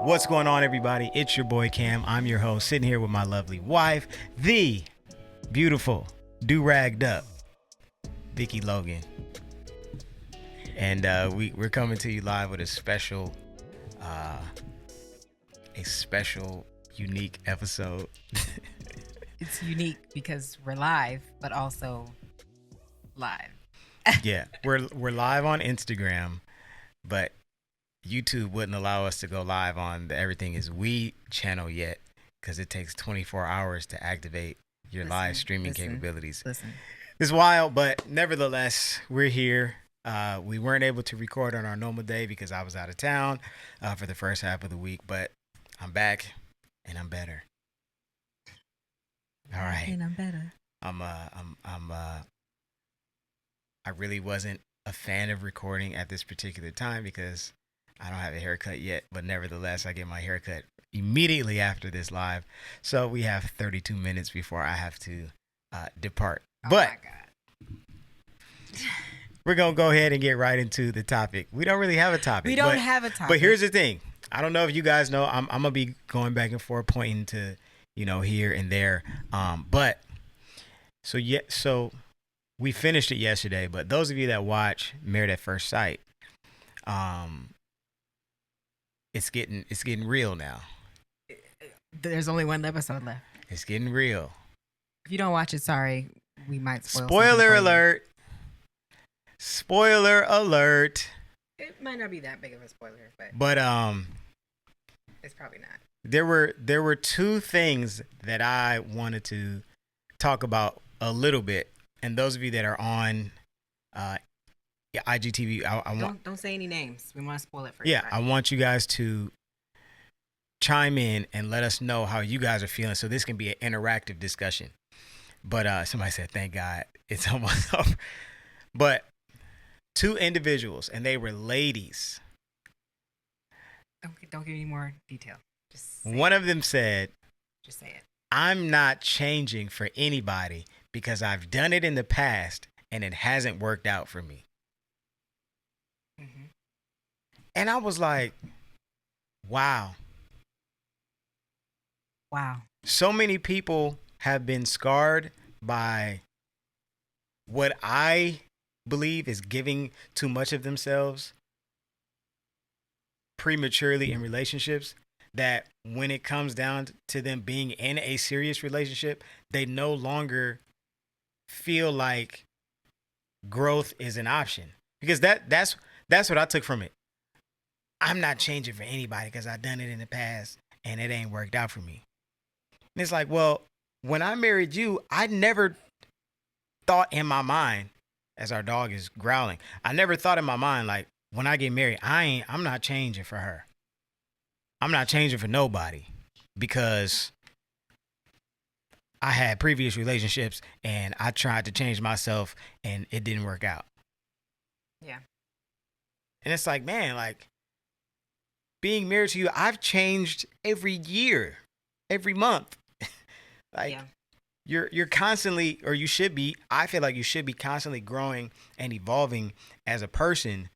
What's going on, everybody? It's your boy Cam. I'm your host, sitting here with my lovely wife, the beautiful, do-ragged up Vicky Logan. And we're coming to you live with uh, a special, unique episode. It's unique because we're live, but also live. Yeah, we're live on Instagram, but YouTube wouldn't allow us to go live on the Everything Is We channel yet because it takes 24 hours to activate your live streaming capabilities. It's wild, but nevertheless, we're here. We weren't able to record on our normal day because I was out of town for the first half of the week, but I'm back and I'm better. All right. And I'm better. I really wasn't a fan of recording at this particular time because I don't have a haircut yet, but nevertheless, I get my haircut immediately after this live. So we have 32 minutes before I have to depart. But my God. We're going to go ahead and get right into the topic. We don't really have a topic. We don't have a topic. But here's the thing. I don't know if you guys know, I'm going to be going back and forth, pointing to, here and there. So we finished it yesterday, but those of you that watch Married at First Sight, it's getting real now. There's only one episode left. It's getting real. If you don't watch it, sorry, we might spoil Spoiler alert. Spoiler alert. It might not be that big of a spoiler, but it's probably not. There were two things that I wanted to talk about a little bit, and those of you that are on IGTV, don't say any names. We want to spoil it for you. Yeah, I want you guys to chime in and let us know how you guys are feeling, so this can be an interactive discussion. But somebody said, "Thank God, it's almost over." But two individuals, and they were ladies. Don't give any more detail. Just one of them said, "Just say it." I'm not changing for anybody because I've done it in the past and it hasn't worked out for me. Mm-hmm. And I was like, wow. So many people have been scarred by what I believe is giving too much of themselves prematurely in relationships, that when it comes down to them being in a serious relationship, they no longer feel like growth is an option. Because that's what I took from it. I'm not changing for anybody because I've done it in the past and it ain't worked out for me. And it's like, well, when I married you, I never thought in my mind, as our dog is growling, I never thought in my mind, like, when I get married, I'm not changing for her. I'm not changing for nobody because I had previous relationships and I tried to change myself and it didn't work out. Yeah. And it's like, man, like, being married to you, I've changed every year, every month. Like, yeah. You're constantly, or you should be, I feel like you should be constantly growing and evolving as a person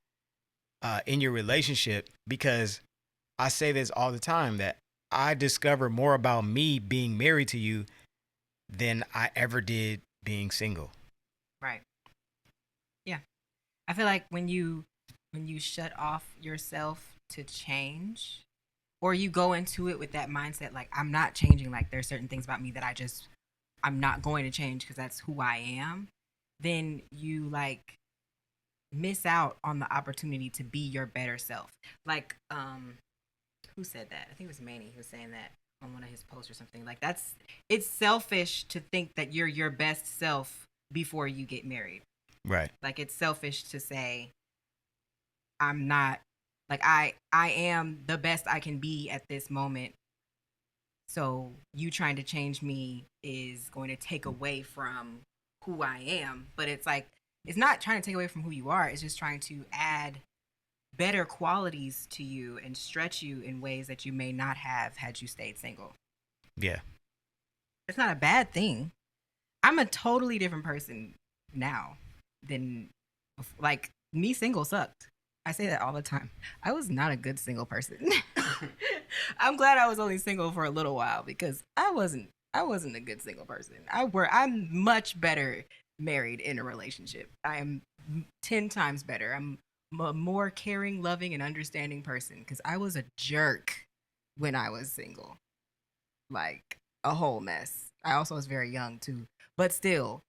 in your relationship, because I say this all the time, that I discover more about me being married to you than I ever did being single. Right. Yeah. I feel like when you shut off yourself to change, or you go into it with that mindset, like, I'm not changing, like, there's certain things about me that I'm not going to change because that's who I am, then you, like, miss out on the opportunity to be your better self. Like, who said that? I think it was Manny who was saying that on one of his posts or something. Like, it's selfish to think that you're your best self before you get married. Right. Like, it's selfish to say, I'm not, like, I am the best I can be at this moment. So you trying to change me is going to take away from who I am. But it's like, it's not trying to take away from who you are. It's just trying to add better qualities to you and stretch you in ways that you may not have had you stayed single. Yeah. It's not a bad thing. I'm a totally different person now than, like, me single sucked. I say that all the time. I was not a good single person. I'm glad I was only single for a little while because I wasn't a good single person. I'm much better married in a relationship. I am 10 times better. I'm a more caring, loving, and understanding person because I was a jerk when I was single. Like a whole mess. I also was very young too. But still,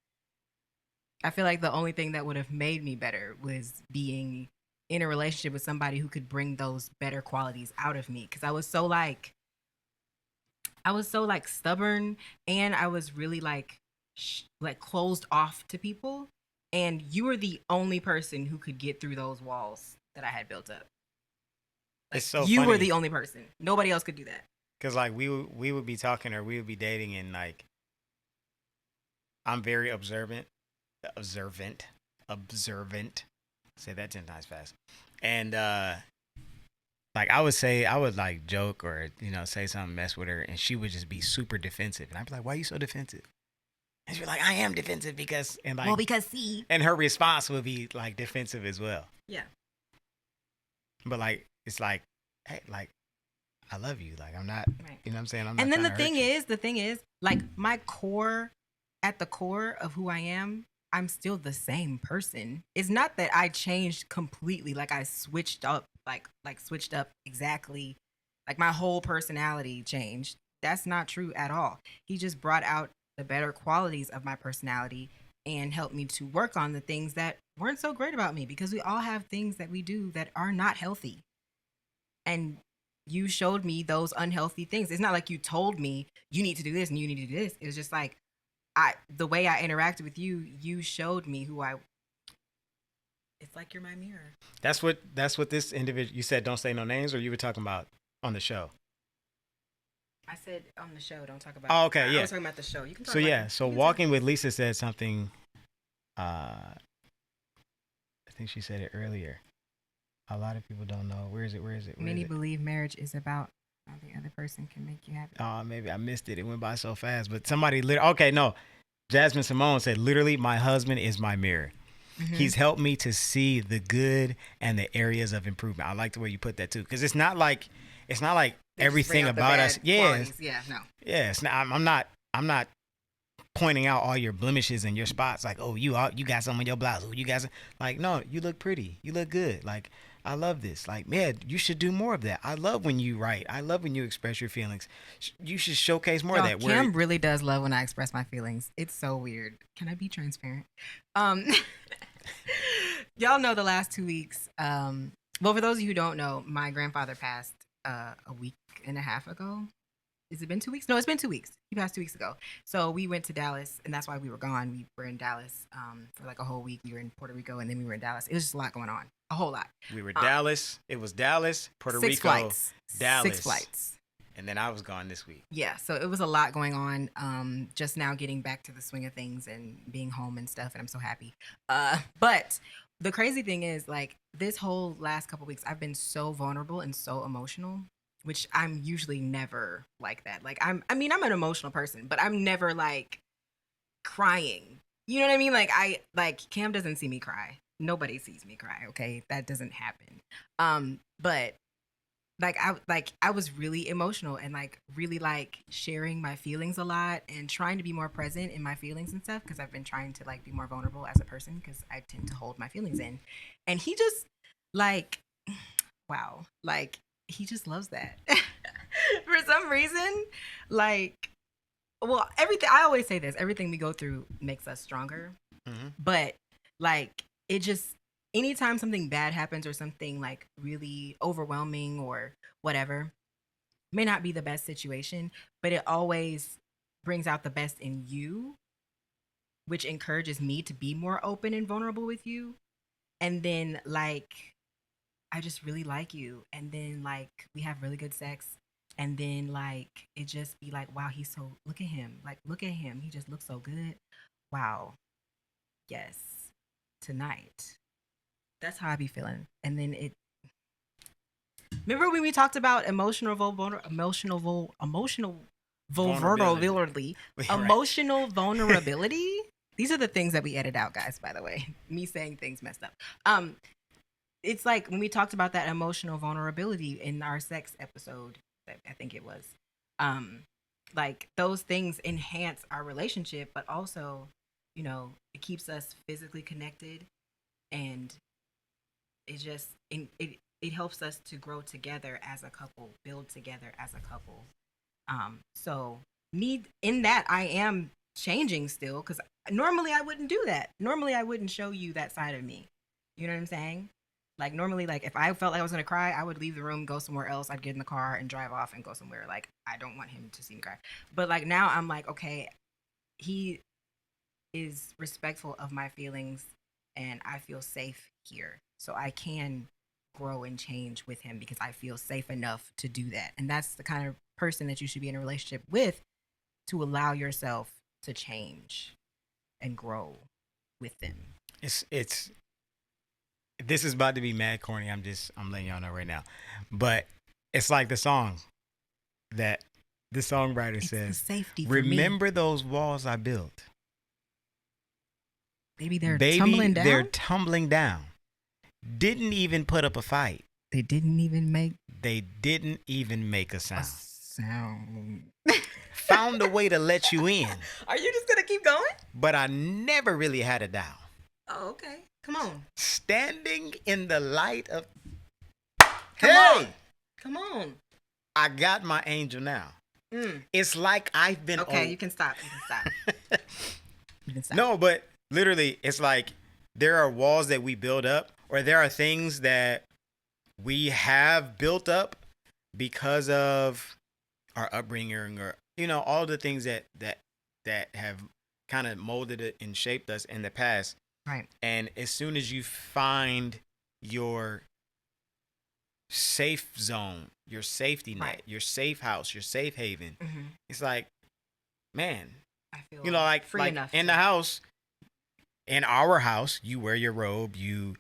I feel like the only thing that would have made me better was being in a relationship with somebody who could bring those better qualities out of me. Cause I was so like stubborn, and I was really like closed off to people. And you were the only person who could get through those walls that I had built up. It's so You were funny the only person. Nobody else could do that. because like we would be talking or we would be dating and like I'm very observant. Say that 10 times fast. And like I would like joke or say something, mess with her, and she would just be super defensive, and I'd be like, "Why are you so defensive?" And she'd be like, "I am defensive because," and like, Well, because see, and her response would be like defensive as well. yeah, But like, it's like, hey, like, I love you. Like, I'm not, right. you know what I'm saying? I'm not. And then trying to hurt you. the thing is, like at the core of who I am, I'm still the same person. It's not that I changed completely, like I switched up, like switched up exactly, like my whole personality changed. That's not true at all. He just brought out the better qualities of my personality and helped me to work on the things that weren't so great about me because we all have things that we do that are not healthy. And you showed me those unhealthy things. It's not like you told me you need to do this and you need to do this. It was just like the way I interacted with you, you showed me who I. It's like you're my mirror. That's what this individual. You said don't say no names, or you were talking about on the show. I said on the show, don't talk about. Oh, okay, yeah. I was talking about the show. You can talk So about yeah, so walking with Lisa said something. I think she said it earlier. A lot of people don't know. Where is it? Many believe marriage is about how the other person can make you happy. Oh, maybe I missed it. It went by so fast. But somebody okay, no. Jasmine Simone said, literally, my husband is my mirror. Mm-hmm. He's helped me to see the good and the areas of improvement. I like the way you put that too, because it's not like everything about us. Yeah, yeah, no. Yeah, it's not, I'm not pointing out all your blemishes and your spots. Like, oh, you got some on your blouse. Oh, you got some. Like, no, you look pretty. You look good. Like, I love this. Like, man, you should do more of that. I love when you write. I love when you express your feelings. You should showcase more of that. Kim really does love when I express my feelings. It's so weird. Can I be transparent? Y'all know the last 2 weeks. Well, for those of you who don't know, my grandfather passed a week and a half ago. Has it been 2 weeks? No, it's been 2 weeks. He passed 2 weeks ago. So we went to Dallas, and that's why we were gone. We were in Dallas for like a whole week. We were in Puerto Rico, and then we were in Dallas. It was just a lot going on. A whole lot. We were Dallas. It was Dallas, Puerto Rico, flights. Dallas. 6 flights. And then I was gone this week. Yeah, so it was a lot going on. Just now getting back to the swing of things and being home and stuff, and I'm so happy. But the crazy thing is, like, this whole last couple weeks, I've been so vulnerable and so emotional, which I'm usually never like that. Like, I'm an emotional person, but I'm never like crying. You know what I mean? Like Cam doesn't see me cry. Nobody sees me cry. Okay, that doesn't happen. But I was really emotional and like really like sharing my feelings a lot and trying to be more present in my feelings and stuff because I've been trying to like be more vulnerable as a person because I tend to hold my feelings in. And he just like, wow, like he just loves that. For some reason, like, well, everything, I always say this, everything we go through makes us stronger. Mm-hmm. But like, it just, anytime something bad happens or something like really overwhelming or whatever, may not be the best situation, but it always brings out the best in you, which encourages me to be more open and vulnerable with you. And then like, I just really like you. And then like, we have really good sex. And then like, it just be like, wow, look at him. Like, look at him. He just looks so good. Wow. Yes. Tonight. That's how I be feeling. And then remember when we talked about emotional vulnerability? Emotional vulnerability? These are the things that we edit out, guys, by the way. Me saying things messed up. it's like when we talked about that emotional vulnerability in our sex episode, I think it was, um, like those things enhance our relationship, but also, it keeps us physically connected, and it helps us to grow together as a couple, build together as a couple. So me in that I am changing still, because normally I wouldn't do that. Normally I wouldn't show you that side of me. You know what I'm saying? Like normally, like if I felt like I was gonna cry, I would leave the room, go somewhere else. I'd get in the car and drive off and go somewhere. Like I don't want him to see me cry. But like now I'm like, okay, he is respectful of my feelings, and I feel safe here. So I can grow and change with him because I feel safe enough to do that. And that's the kind of person that you should be in a relationship with, to allow yourself to change and grow with them. It's this is about to be mad corny. I'm letting y'all know right now. But it's like the song that the songwriter It's the says, safety for remember me. those walls I built. Baby, they're Baby, tumbling down. they're tumbling down. Didn't even put up a fight. They didn't even make They didn't even make a a sound. sound. Found a way to let you in, Are you just gonna keep going? but I never really had it down. Oh, okay. Come on. Standing in the light of Come on. Come on. I got my angel now. Mm. It's like I've been Okay, you can stop. You can stop. You can stop. No, but literally, it's like there are walls that we build up, or there are things that we have built up because of our upbringing, or all the things that have kind of molded it and shaped us in the past. Right. And as soon as you find your safe zone, your safety net, Right. your safe house, your safe haven, Mm-hmm. it's like, man, I feel like free enough in to- the house, in our house, you wear your robe, you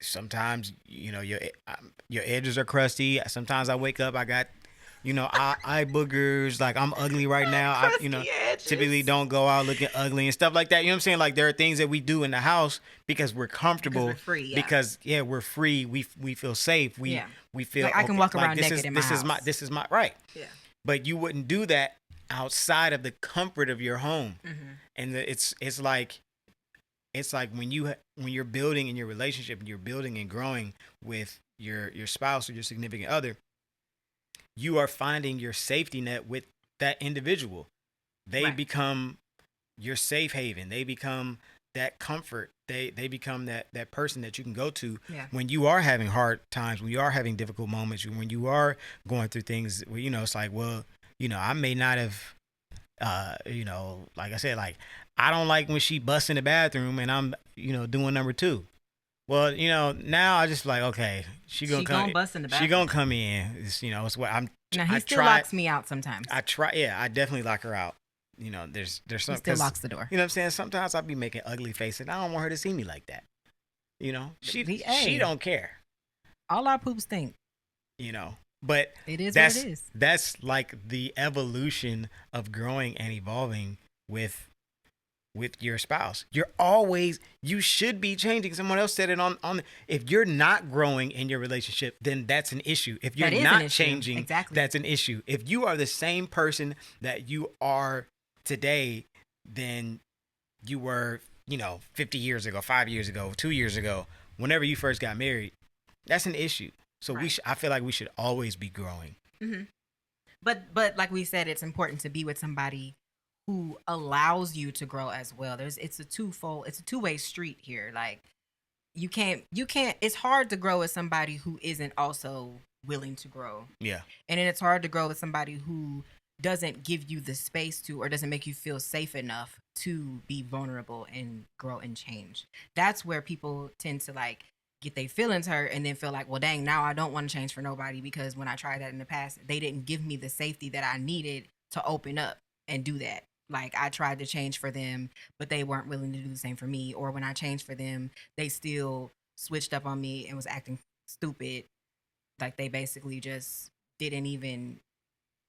sometimes your edges are crusty. Sometimes I wake up, I got eye boogers, like I'm ugly right now. I Crusty edges. typically don't go out looking ugly and stuff like that. You know what I'm saying? Like there are things that we do in the house because we're comfortable, Because we're free, yeah. because we're free. We feel safe. We feel Like I can walk around naked in my this is my house. this is my right. Yeah. But you wouldn't do that outside of the comfort of your home. Mm-hmm. And it's like when you're building in your relationship, and you're building and growing with your spouse or your significant other, you are finding your safety net with that individual. They Right. become your safe haven. They become that comfort. They become that person that you can go to when you are having hard times, when you are having difficult moments, when you are going through things where, it's like, well, I may not have, like I said, like, I don't like when she busts in the bathroom and I'm, doing number two. Well, now I just like, okay, she gonna bust in the bathroom. She gonna come in. It's what I'm. Now he still locks me out sometimes. I try. Yeah, I definitely lock her out. There's some. He still locks the door. You know what I'm saying? Sometimes I'll be making ugly faces. I don't want her to see me like that. She don't care. All our poops stink. But it is what it is. That's like the evolution of growing and evolving with your spouse. You should be changing. Someone else said it on if you're not growing in your relationship, then that's an issue. If you're not changing, exactly, that's an issue. If you are the same person that you are today, then you were, 50 years ago, 5 years ago, 2 years ago, whenever you first got married, that's an issue. So right. I feel like we should always be growing. Mm-hmm. But like we said, it's important to be with somebody who allows you to grow as well. It's a two-way street here. Like you can't, it's hard to grow with somebody who isn't also willing to grow. Yeah. And then it's hard to grow with somebody who doesn't give you the space to, or doesn't make you feel safe enough to be vulnerable and grow and change. That's where people tend to like get their feelings hurt and then feel like, well, dang, now I don't want to change for nobody because when I tried that in the past, they didn't give me the safety that I needed to open up and do that. Like I tried to change for them, but they weren't willing to do the same for me. Or when I changed for them, they still switched up on me and was acting stupid. Like they basically just didn't even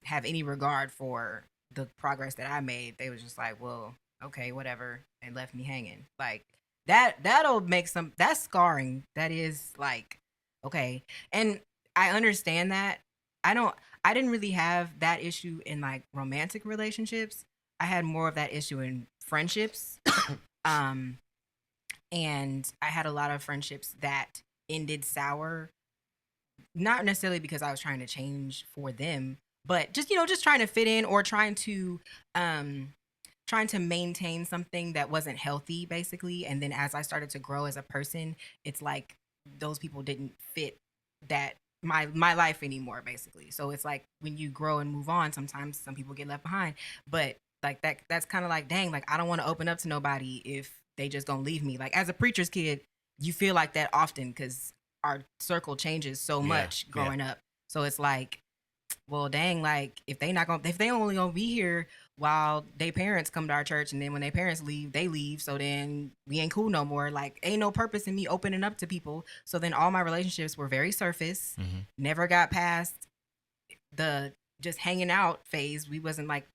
have any regard for the progress that I made. They was just like, well, okay, whatever, and left me hanging. Like that'll make some, that's scarring. That is like, okay. And I understand that. I didn't really have that issue in like romantic relationships. I had more of that issue in friendships. um and I had a lot of friendships that ended sour, not necessarily because I was trying to change for them, but just, just trying to fit in, or um trying to maintain something that wasn't healthy, basically. And then as I started to grow as a person, it's like those people didn't fit that my life anymore, basically. So it's like when you grow and move on, sometimes some people get left behind. But like that's kind of like, dang, like I don't want to open up to nobody if they just gonna leave me. Like as a preacher's kid, you feel like that often because our circle changes so much growing up. So it's like, well, dang, like if they only gonna be here while their parents come to our church, and then when their parents leave, they leave. So then we ain't cool no more. Like, ain't no purpose in me opening up to people. So then all my relationships were very surface. Never got past the just hanging out phase. We wasn't like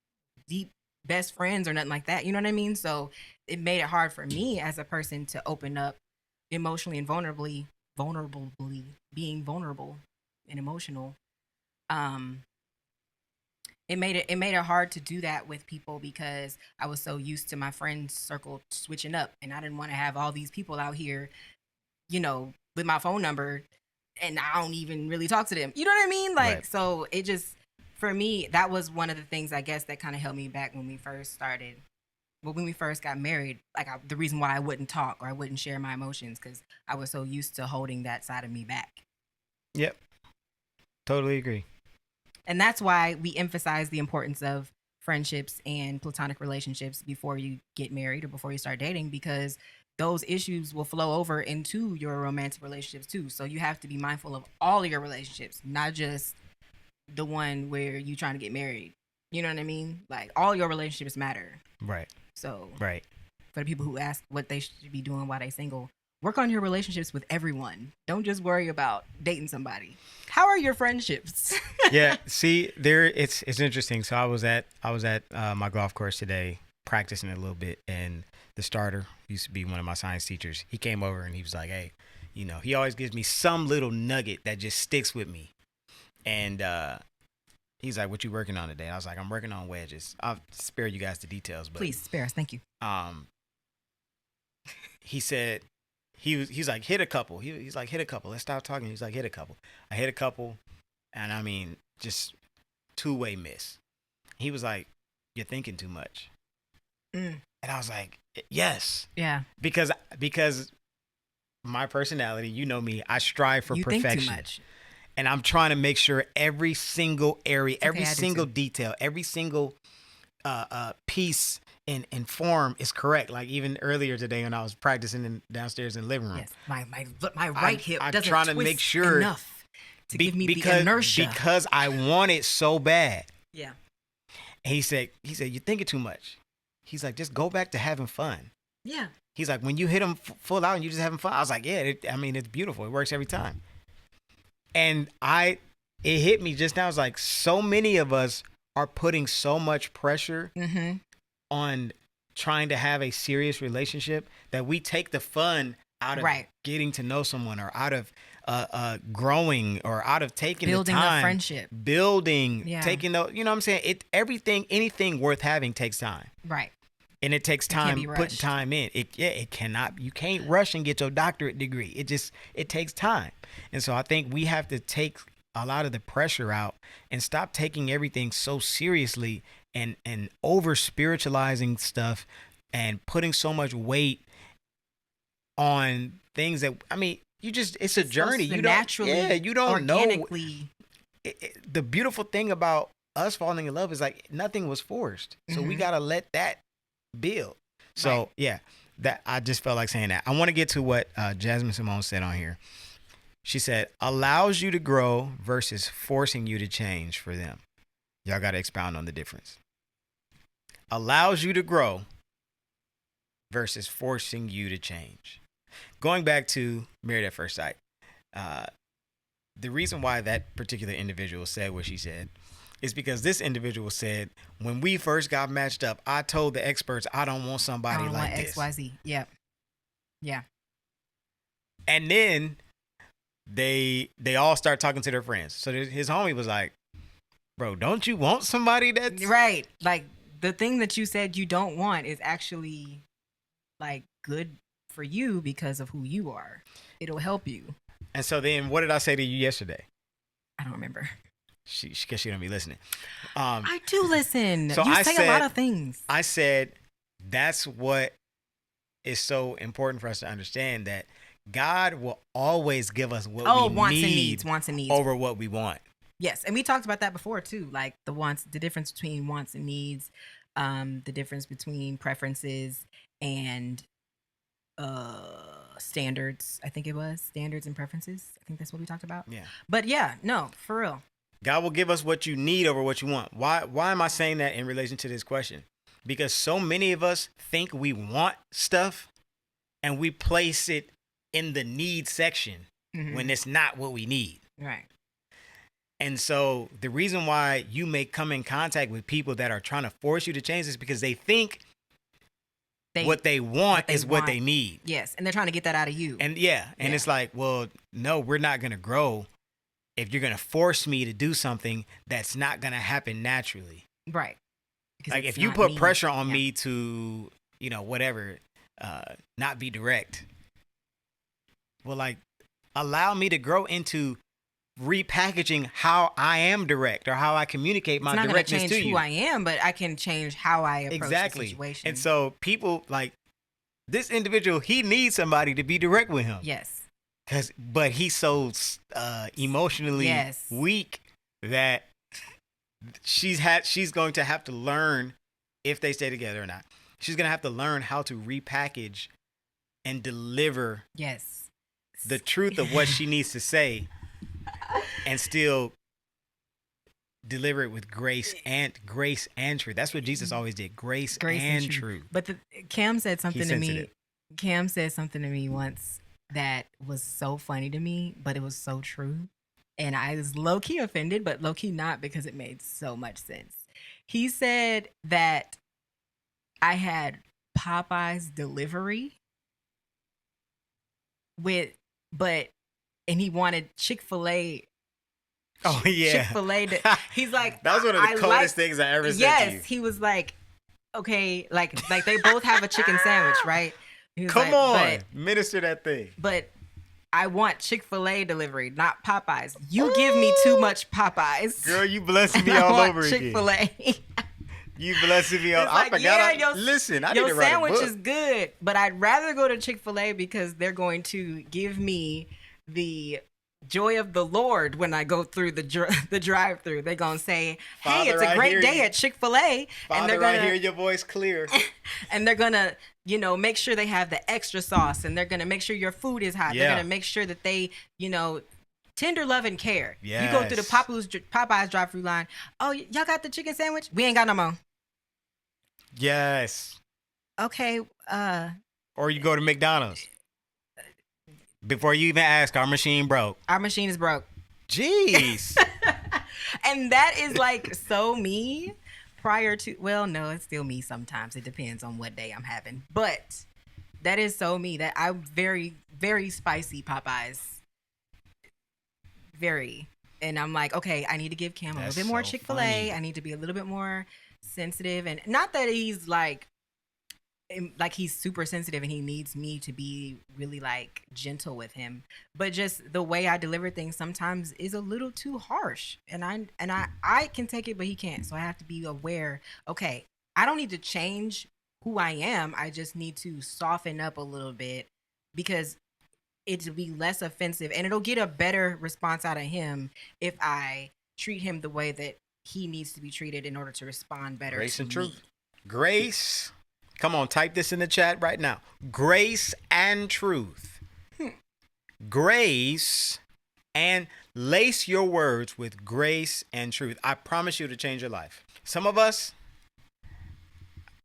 deep best friends or nothing like that. You know what I mean? So it made it hard for me as a person to open up emotionally and vulnerably, being vulnerable and emotional. um it made it hard to do that with people because I was so used to my friend circle switching up, and I didn't want to have all these people out here, with my phone number, and I don't even really talk to them. You know what I mean? Like, right. So it just, for me, that was one of the things, I guess, that kind of held me back when we first started. Well, when we first got married, like the reason why I wouldn't talk or I wouldn't share my emotions, because I was so used to holding that side of me back. Yep. Totally agree. And that's why we emphasize the importance of friendships and platonic relationships before you get married or before you start dating, because those issues will flow over into your romantic relationships too. So you have to be mindful of all of your relationships, not just the one where you're trying to get married. You know what I mean? Like, all your relationships matter. Right. So right. For the people who ask what they should be doing while they're single, work on your relationships with everyone. Don't just worry about dating somebody. How are your friendships? Yeah, see, it's interesting. So I was at my golf course today, practicing a little bit, and the starter used to be one of my science teachers. He came over and he was like, "Hey, he always gives me some little nugget that just sticks with me." And he's like, "What you working on today?" I was like, "I'm working on wedges." I'll spare you guys the details, but please spare us. Thank you. He said, he's like, "Hit a couple." He's like, "Hit a couple. Let's stop talking." He's like, "Hit a couple." I hit a couple, and I mean, just two-way miss. He was like, "You're thinking too much." And I was like, "Yes." Yeah. Because my personality, you know me, I strive for perfection. Think too much. And I'm trying to make sure every single area, every single detail, every single piece and form is correct. Like even earlier today when I was practicing downstairs in the living room. Yes, my right hip doesn't trying to make sure enough to give me the inertia. Because I want it so bad. Yeah. And he said, "You're thinking too much." He's like, "Just go back to having fun." Yeah. He's like, "When you hit them full out and you're just having fun." I was like, "Yeah, it's beautiful. It works every time." And it hit me just now. It's like, so many of us are putting so much pressure on trying to have a serious relationship that we take the fun out of getting to know someone, or out of growing, or out of taking building the time, a friendship, taking the, you know what I'm saying? Anything worth having takes time. Right. And it takes time, putting time in. It cannot, you can't rush and get your doctorate degree. It takes time. And so I think we have to take a lot of the pressure out and stop taking everything so seriously and over spiritualizing stuff and putting so much weight on things that, I mean, it's a journey. You don't organically know. The beautiful thing about us falling in love is like nothing was forced. So we got to let that build. So that I just felt like saying that. I want to get to what Jasmine Simone said on here. She said, allows you to grow versus forcing you to change for them. Y'all got to expound on the difference. Allows you to grow versus forcing you to change. Going back to Married at First Sight, the reason why that particular individual said what she said is because this individual said, when we first got matched up, I told the experts I don't want somebody like this. XYZ. Yep. Yeah. And then they all start talking to their friends. So his homie was like, bro, don't you want somebody that's right? Like the thing that you said you don't want is actually like good for you because of who you are. It'll help you. And so then what did I say to you yesterday? I don't remember. She guess she don't be listening. I do listen. So You I say said, a lot of things. I said that's what is so important for us to understand, that God will always give us what we wants need and needs over what we want. Yes, and we talked about that before too, like the difference between wants and needs, the difference between preferences and standards. I think it was standards and preferences. I think that's what we talked about. Yeah. But yeah, no, for real. God will give us what you need over what you want. Why am I saying that in relation to this question? Because so many of us think we want stuff and we place it in the need section when it's not what we need. Right. And so the reason why you may come in contact with people that are trying to force you to change is because they think what they want is what they need. Yes, and they're trying to get that out of you. And it's like, well, no, we're not going to grow if you're going to force me to do something that's not going to happen naturally. Right. Like if you put pressure on me to, whatever, not be direct. Well, like, allow me to grow into repackaging how I am direct or how I communicate my directness to you. It's not going to change who I am, but I can change how I approach the situation. And so people like this individual, he needs somebody to be direct with him. Yes. But he's so emotionally weak that she's going to have to learn, if they stay together or not, she's going to have to learn how to repackage and deliver the truth of what she needs to say and still deliver it with grace and truth. That's what Jesus always did. Grace and truth. But Cam said something to me. Cam said something to me once that was so funny to me, but it was so true. And I was low-key offended, but low-key not, because it made so much sense. He said that I had Popeye's delivery and he wanted Chick-fil-A. Oh yeah, Chick-fil-A. He's like, that was one of the coldest things I ever said to you. Yes, he was like, okay, like they both have a chicken sandwich, right? Come on, minister that thing. But I want Chick-fil-A delivery, not Popeyes. You give me too much Popeyes. Girl, you blessing me all over again. Chick-fil-A. You blessing me all. I forgot. Listen, I need to write a book. Your sandwich is good, but I'd rather go to Chick-fil-A because they're going to give me the joy of the Lord when I go through the drive-through. They're gonna say, "Hey, Father, it's a great day at Chick-fil-A," and they're gonna hear your voice clear. And they're gonna, make sure they have the extra sauce, and they're gonna make sure your food is hot. Yeah. They're gonna make sure that they, tender love and care. Yes. You go through the Popeyes drive-through line. Oh, y'all got the chicken sandwich? We ain't got no more. Yes. Okay. Or you go to McDonald's. Before you even ask, our machine broke. Our machine is broke. Jeez. And that is like so me prior to, well, no, it's still me sometimes. It depends on what day I'm having. But that is so me, that I'm very, very spicy Popeyes. Very. And I'm like, okay, I need to give Cam a little bit more Chick-fil-A. Funny. I need to be a little bit more sensitive. And not that he's like he's super sensitive and he needs me to be really like gentle with him, but just the way I deliver things sometimes is a little too harsh, and I can take it, but he can't. So I have to be aware. Okay, I don't need to change who I am. I just need to soften up a little bit because it'll be less offensive and it'll get a better response out of him if I treat him the way that he needs to be treated in order to respond better. Grace and truth. Grace. Come on, type this in the chat right now. Grace and truth. Grace, and lace your words with grace and truth. I promise you to change your life. Some of us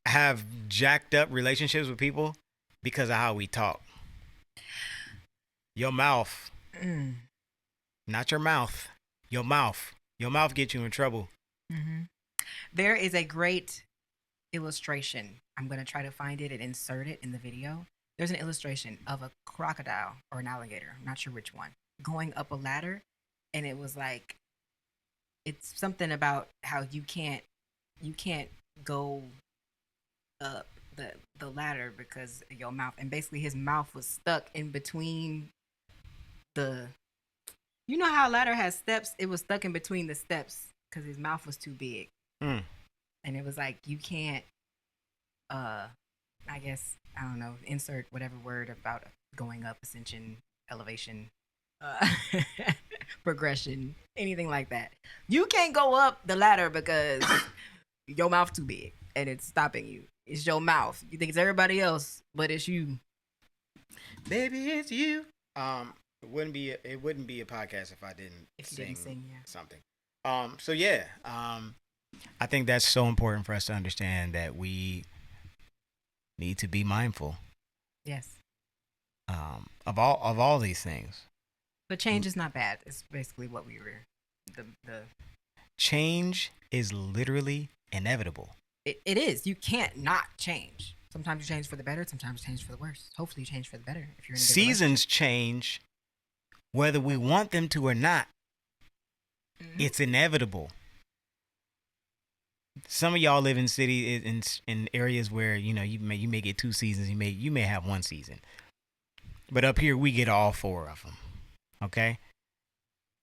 have jacked up relationships with people because of how we talk. Your mouth. Not your mouth. Your mouth. Your mouth gets you in trouble. Mm-hmm. There is a great illustration. I'm going to try to find it and insert it in the video. there's an illustration of a crocodile or an alligator, I'm not sure which one, going up a ladder, and it was like, it's something about how you can't go up the ladder because of your mouth, and basically his mouth was stuck in between the, you know how a ladder has steps, it was stuck in between the steps because his mouth was too big. And it was like, you can't I guess, I don't know, insert whatever word about going up, ascension, elevation, progression, anything like that. You can't go up the ladder because your mouth too big and it's stopping you. It's your mouth. You think it's everybody else, but it's you. Baby, it's you. It wouldn't be a podcast if I didn't sing yeah. something. So yeah, I think that's so important for us to understand that we need to be mindful. Yes. Of all these things. But change is not bad. It's basically what we were. The change is literally inevitable. It is. You can't not change. Sometimes you change for the better. Sometimes you change for the worse. Hopefully, you change for the better. If you're in a seasons change, whether we want them to or not. Mm-hmm. It's inevitable. Some of y'all live in cities in areas where you may get 2 seasons. You may have 1 season, but up here we get all 4 of them. Okay,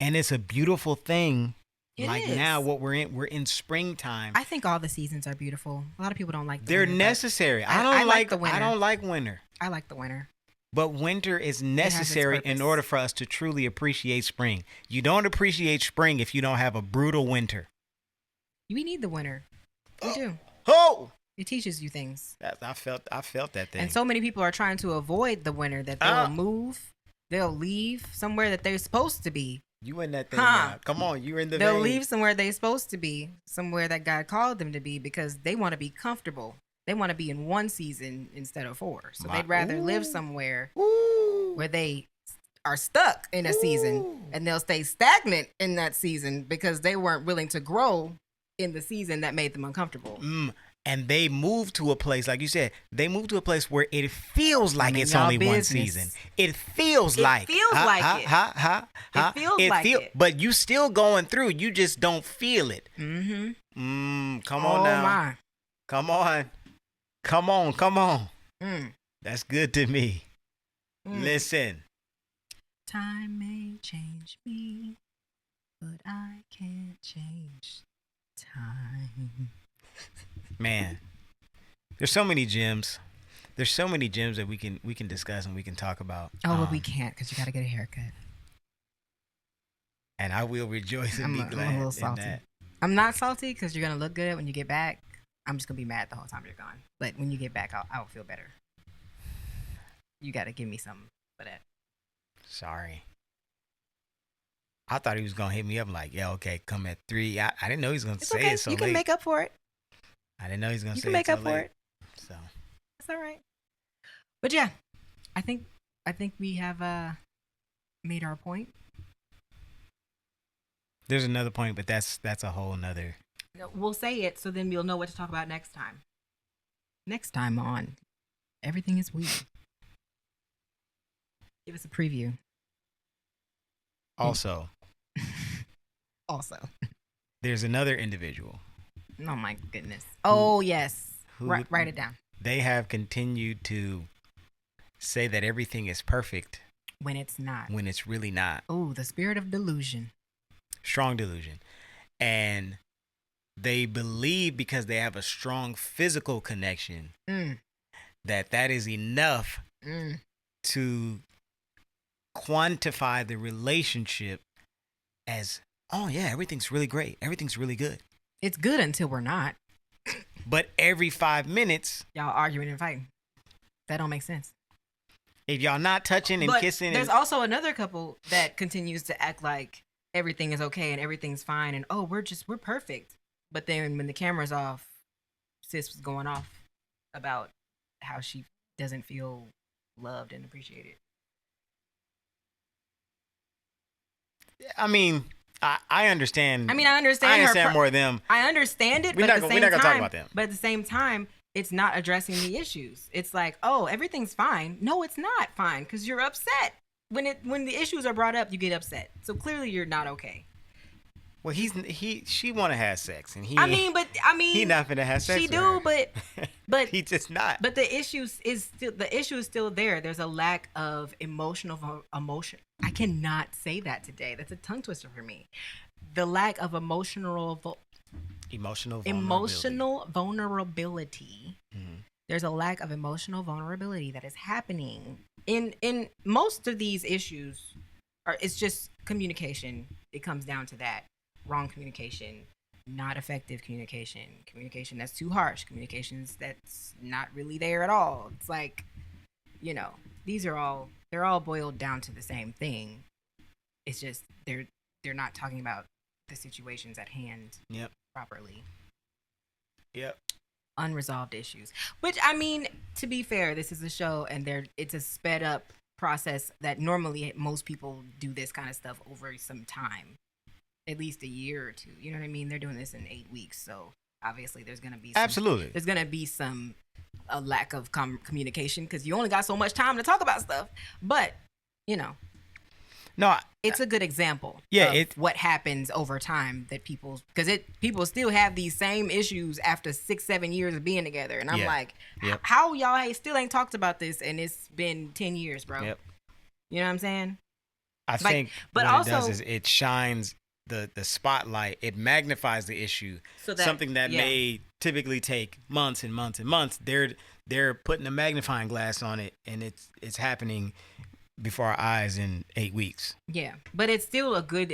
and it's a beautiful thing. It like is. Now, what we're in springtime. I think all the seasons are beautiful. A lot of people don't like. They're winter, necessary. I like the winter. I don't like winter. I like the winter. But winter is necessary in order for us to truly appreciate spring. You don't appreciate spring if you don't have a brutal winter. We need the winter. We do. Oh! It teaches you things. I felt that thing. And so many people are trying to avoid the winter that they'll move. They'll leave somewhere that they're supposed to be. You in that thing now. Come on, you're in the They'll vein. leave somewhere they're supposed to be, somewhere that God called them to be, because they want to be comfortable. They want to be in 1 season instead of 4. So they'd rather live somewhere where they are stuck in a season, and they'll stay stagnant in that season because they weren't willing to grow in the season that made them uncomfortable. And they moved to a place, like you said, they moved to a place where it feels like it's only business. 1 season. It feels like it. It feels like it. But you still going through. You just don't feel it. Mm-hmm. Come on now. My. Come on. That's good to me. Listen. Time may change me, but I can't change time. Man, there's so many gems. There's so many gems that we can discuss and we can talk about. Oh, but we can't because you got to get a haircut. And I will rejoice and be glad I'm a little salty. In that. I'm not salty because you're gonna look good when you get back. I'm just gonna be mad the whole time you're gone. But when you get back, I'll feel better. You got to give me something for that. Sorry. I thought he was gonna hit me up like, yeah, okay, come at 3. I didn't know he was gonna say it so late. You can make up for it. I didn't know he was gonna say it so late. You can make up for it. So that's all right. But yeah, I think we have made our point. There's another point, but that's a whole nother. We'll say it so then we'll know what to talk about next time. Next time on Everything is Weird. Give us a preview. Also, there's another individual. Oh my goodness. Oh yes. Write it down. They have continued to say that everything is perfect when it's not. When it's really not. Oh, the spirit of delusion. Strong delusion. And they believe because they have a strong physical connection that is enough to quantify the relationship as, oh yeah, everything's really great. Everything's really good. It's good until we're not. But every 5 minutes, y'all arguing and fighting. That don't make sense. If y'all not touching and kissing. There's also another couple that continues to act like everything is okay and everything's fine and we're perfect. But then when the camera's off, sis was going off about how she doesn't feel loved and appreciated. I mean, I understand. I understand. I understand more of them. I understand it. We're not going to talk about them. But at the same time, it's not addressing the issues. It's like, oh, everything's fine. No, it's not fine because you're upset. When the issues are brought up, you get upset. So clearly you're not okay. Well, she want to have sex, and he he not finna have sex. She with do, her. but he just not. But the issue is still there. There's a lack of emotion. I cannot say that today. That's a tongue twister for me. The lack of emotional vulnerability. Mm-hmm. There's a lack of emotional vulnerability that is happening in most of these issues. It's just communication. It comes down to that. Wrong communication, not effective communication that's too harsh, communications that's not really there at all. It's like, they're all boiled down to the same thing. It's just they're not talking about the situations at hand properly. Yep. Unresolved issues. Which, to be fair, this is a show and it's a sped up process that normally most people do this kind of stuff over some time. At least a year or two. You know what I mean? They're doing this in 8 weeks. So obviously there's going to be there's going to be a lack of communication because you only got so much time to talk about stuff. But, no, it's a good example of what happens over time that people still have these same issues after 6-7 years of being together. And I'm like, how y'all still ain't talked about this and it's been 10 years, bro? Yep. You know what I'm saying? I think what it does is it shines the spotlight, it magnifies the issue. So something that may typically take months and months and months, they're putting a magnifying glass on it, and it's happening before our eyes in 8 weeks. Yeah, but it's still a good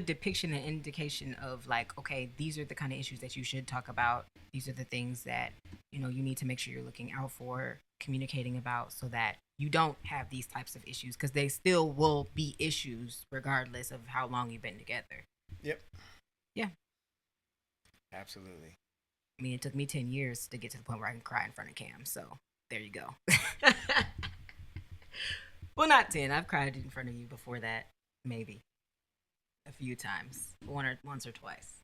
depiction and indication of like, okay, these are the kind of issues that you should talk about. These are the things that you need to make sure you're looking out for, communicating about, so that you don't have these types of issues, because they still will be issues regardless of how long you've been together. Yep. Yeah. Absolutely. It took me 10 years to get to the point where I can cry in front of Cam, so there you go. Well, not 10. I've cried in front of you before that, maybe a few times, once or twice.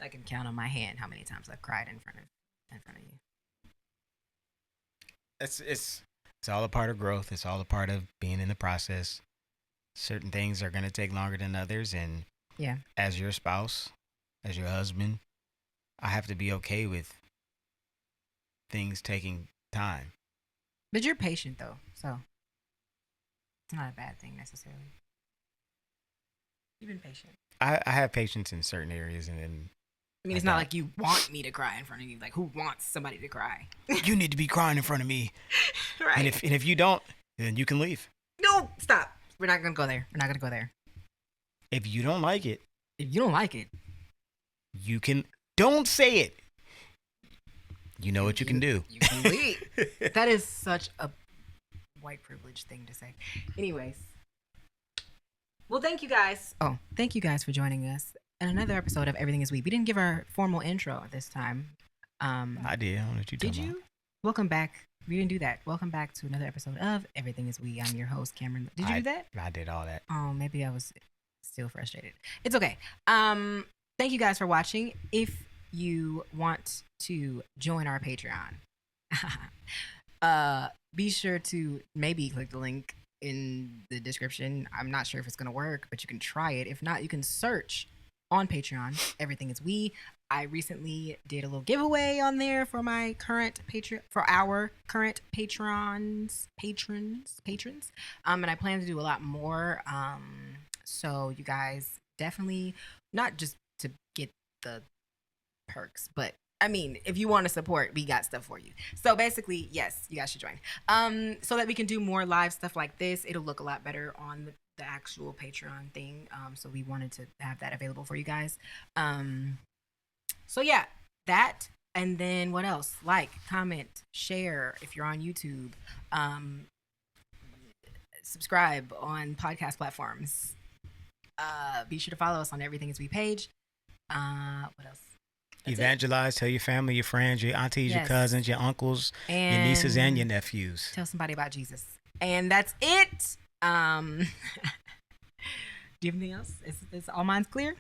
I can count on my hand how many times I've cried in front of you. It's all a part of growth. It's all a part of being in the process. Certain things are going to take longer than others, and as your spouse, as your husband, I have to be okay with things taking time. But you're patient though, so it's not a bad thing necessarily. You've been patient. I have patience in certain areas, and then it's not like you want me to cry in front of you. Like, who wants somebody to cry? You need to be crying in front of me. Right. And if you don't, then you can leave. No, stop. We're not going to go there. We're not going to go there. If you don't like it. You can. Don't say it. You know what you can do. You can leave. That is such a white privilege thing to say. Anyways. Well, thank you guys. Thank you guys for joining us in another episode of Everything Is We. We didn't give our formal intro this time. I did. I don't know what you did. You? Welcome back. We didn't do that. Welcome back to another episode of Everything Is We. I'm your host, Cameron. Did you do that? I did all that. Oh, maybe I was still frustrated. It's okay. Thank you guys for watching. If you want to join our Patreon, be sure to maybe click the link in the description. I'm not sure if it's going to work, but you can try it. If not, you can search on Patreon, Everything Is We. I recently did a little giveaway on there for our current patrons. And I plan to do a lot more. So you guys definitely, not just to get the perks, but if you want to support, we got stuff for you. So basically, yes, you guys should join. So that we can do more live stuff like this. It'll look a lot better on the actual Patreon thing. So we wanted to have that available for you guys. So yeah, that. And then what else? Like, comment, share if you're on YouTube. Subscribe on podcast platforms. Be sure to follow us on Everything Is We page. What else? That's evangelize, tell your family, your friends, your aunties, your cousins, your uncles, your nieces, and your nephews. Tell somebody about Jesus. And that's it. Do you have anything else? Is all minds clear?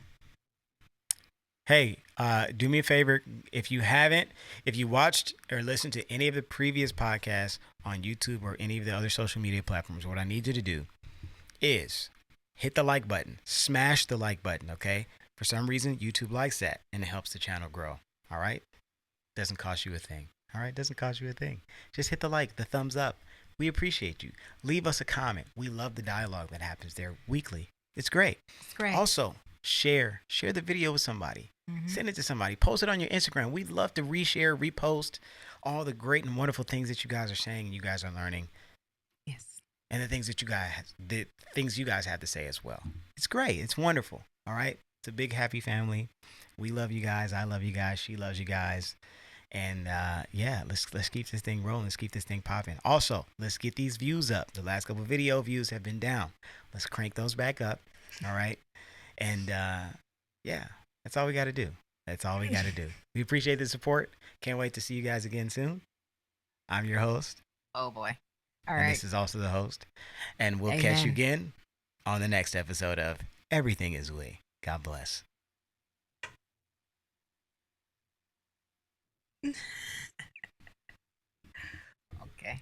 Hey, do me a favor. If you haven't, if you watched or listened to any of the previous podcasts on YouTube or any of the other social media platforms, what I need you to do is hit the like button, smash the like button, okay? For some reason, YouTube likes that and it helps the channel grow. All right? Doesn't cost you a thing. All right? Doesn't cost you a thing. Just hit the like, the thumbs up. We appreciate you. Leave us a comment. We love the dialogue that happens there weekly. It's great. It's great. Also, share the video with somebody. Send it to somebody. Post it on your Instagram. We'd love to reshare, repost all the great and wonderful things that you guys are saying and you guys are learning. Yes. And the things you guys have to say as well. It's great. It's wonderful. All right. It's a big happy family. We love you guys. I love you guys. She loves you guys. And yeah, let's keep this thing rolling. Let's keep this thing popping. Also, let's get these views up. The last couple video views have been down. Let's crank those back up. All right. And yeah, that's all we got to do. That's all we got to do. We appreciate the support. Can't wait to see you guys again soon. I'm your host. Oh boy. All And right. this is also the host. And we'll Amen. catch you again on the next episode of Everything is We. God bless. Okay.